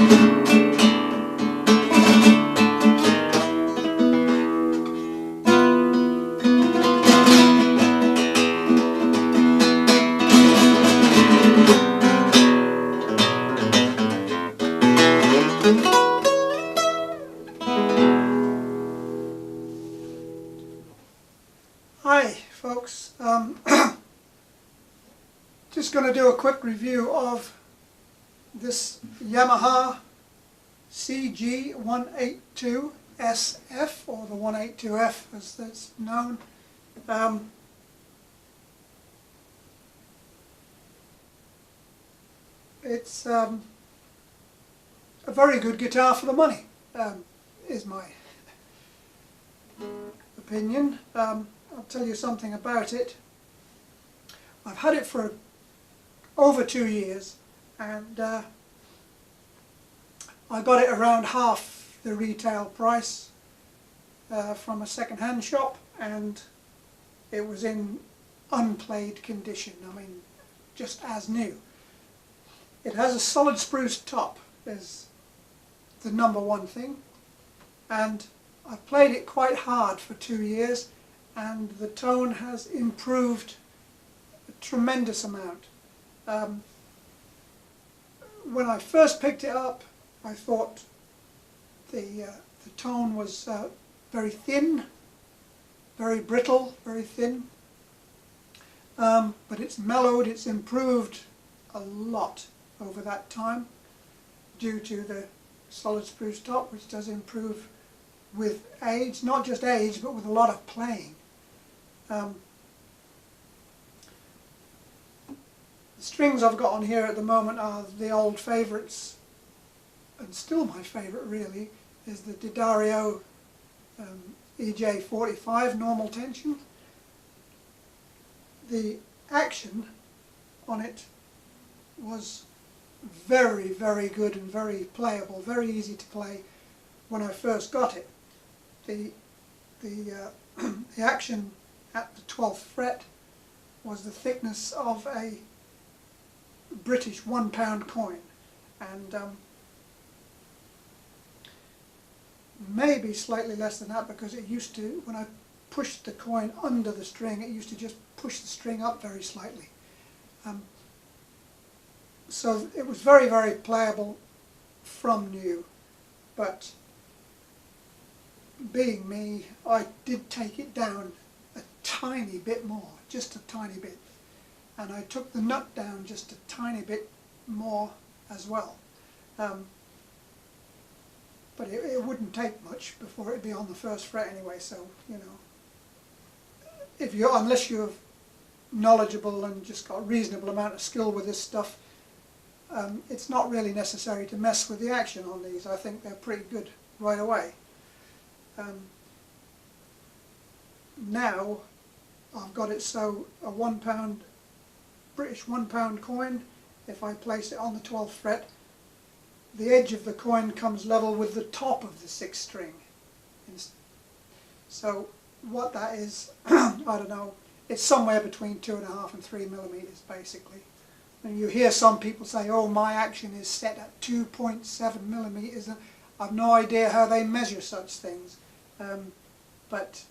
Hi folks, just going to do a quick review of this Yamaha CG182SF, or the 182F as it's known. It's a very good guitar for the money, is my opinion. I'll tell you something about it. I've had it for over 2 years, and I got it around half the retail price from a second-hand shop, and it was in unplayed condition. I mean, just as new. It has a solid spruce top, is the #1 thing, and I've played it quite hard for 2 years, and the tone has improved a tremendous amount. When I first picked it up, I thought the tone was very thin, very brittle, very thin, but it's mellowed, it's improved a lot over that time due to the solid spruce top, which does improve with age, not just age, but with a lot of playing. The strings I've got on here at the moment are the old favourites, and still my favourite really is the D'Addario EJ45 normal tension. The action on it was very, very good and very playable, very easy to play when I first got it. The action at the 12th fret was the thickness of a British £1 coin, and maybe slightly less than that, because it used to, when I pushed the coin under the string, it used to just push the string up very slightly. So it was very, very playable from new, but being me, I did take it down a tiny bit more, just a tiny bit, and I took the nut down just a tiny bit more as well. But it wouldn't take much before it'd be on the 1st fret anyway, so, you know, unless you're knowledgeable and just got a reasonable amount of skill with this stuff, it's not really necessary to mess with the action on these. I think they're pretty good right away. Now I've got it so a £1 British £1 coin, if I place it on the 12th fret, the edge of the coin comes level with the top of the 6th string. So what that is, I don't know, it's somewhere between 2.5 and 3 millimeters basically. And you hear some people say, oh, my action is set at 2.7 millimeters. I've no idea how they measure such things, but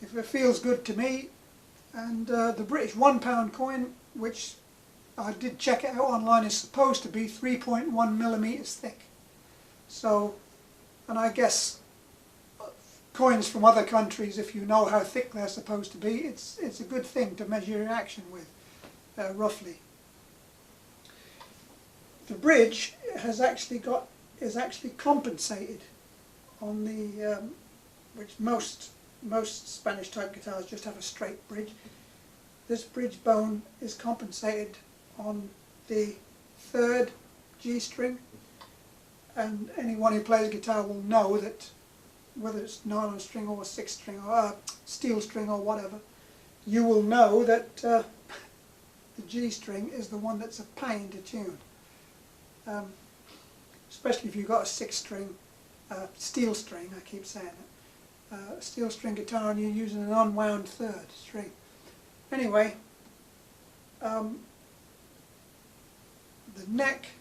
if it feels good to me, and the British £1 coin, which I did check it out online, is supposed to be 3.1 millimeters thick. So, and I guess coins from other countries, if you know how thick they're supposed to be, it's a good thing to measure your action with, roughly. The bridge is actually compensated on the which most Spanish type guitars just have a straight bridge. This bridge bone is compensated on the 3rd G string, and anyone who plays guitar will know that whether it's nylon string or 6th string or steel string or whatever, you will know that the G string is the one that's a pain to tune. Especially if you've got a 6th string, steel string, I keep saying it, steel string guitar and you're using an unwound 3rd string. Anyway, the neck,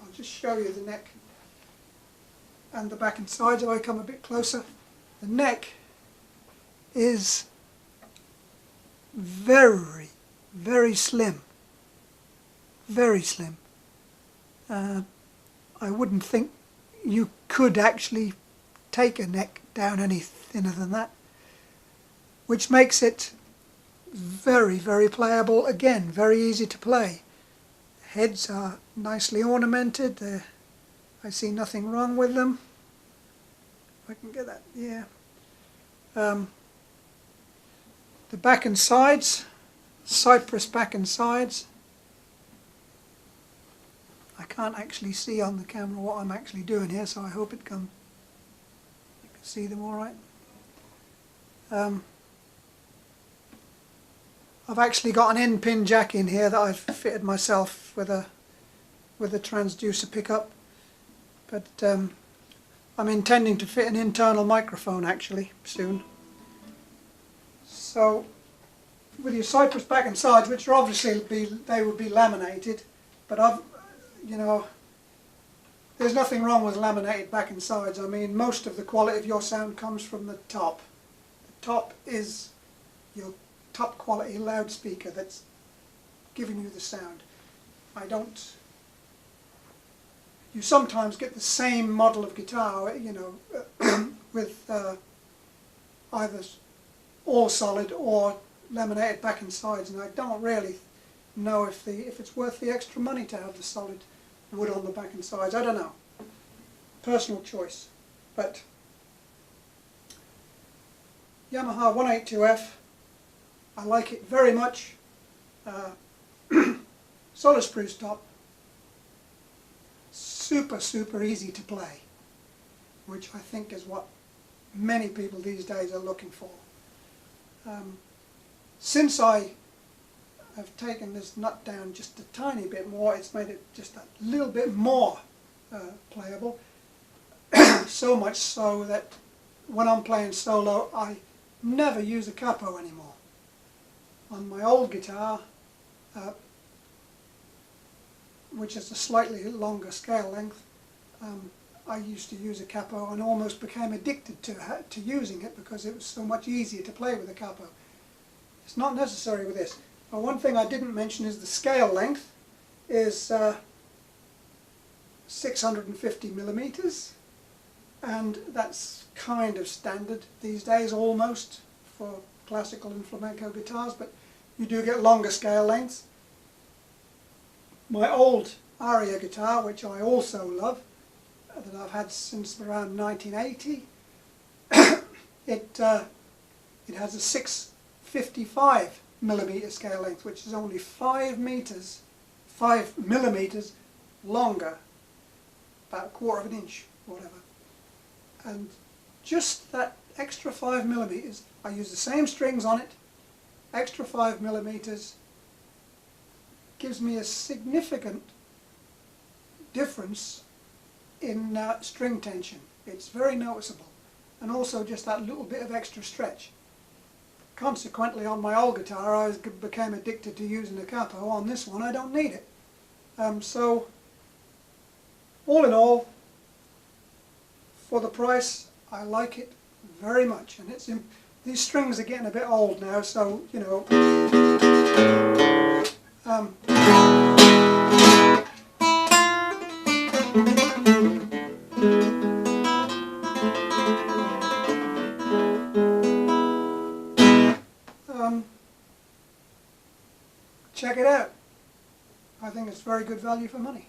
I'll just show you the neck and the back and sides if I come a bit closer. The neck is very, very slim. Very slim. I wouldn't think you could actually take a neck down any thinner than that, which makes it very, very playable. Again, very easy to play. Heads are nicely ornamented. I see nothing wrong with them. If I can get that, yeah. The back and sides, cypress back and sides. I can't actually see on the camera what I'm actually doing here, so I hope you can see them all right. I've actually got an end pin jack in here that I've fitted myself with a transducer pickup, but I'm intending to fit an internal microphone actually soon. So with your cypress back and sides, which are obviously they would be laminated, but there's nothing wrong with laminated back and sides. I mean, most of the quality of your sound comes from the top. The top is your top quality loudspeaker that's giving you the sound. You sometimes get the same model of guitar, with either all solid or laminated back and sides, and I don't really know if it's worth the extra money to have the solid wood on the back and sides. I don't know. Personal choice. But Yamaha 182F, I like it very much. Solid spruce top. Super, super easy to play, which I think is what many people these days are looking for. Since I have taken this nut down just a tiny bit more, it's made it just a little bit more playable. So much so that when I'm playing solo, I never use a capo anymore. On my old guitar, which is a slightly longer scale length, I used to use a capo and almost became addicted to using it because it was so much easier to play with a capo. It's not necessary with this. Now, one thing I didn't mention is the scale length is 650 millimeters, and that's kind of standard these days almost for classical and flamenco guitars, but you do get longer scale lengths. My old Aria guitar, which I also love, that I've had since around 1980, it has a 655 millimeter scale length, which is only 5 millimeters longer, about a quarter of an inch, whatever. And just that extra 5 millimeters, I use the same strings on it, extra 5 millimeters gives me a significant difference in string tension. It's very noticeable, and also just that little bit of extra stretch. Consequently, on my old guitar I became addicted to using a capo. On this one I don't need it. So all in all, for the price, I like it very much. And these strings are getting a bit old now, so check it out. I think it's very good value for money.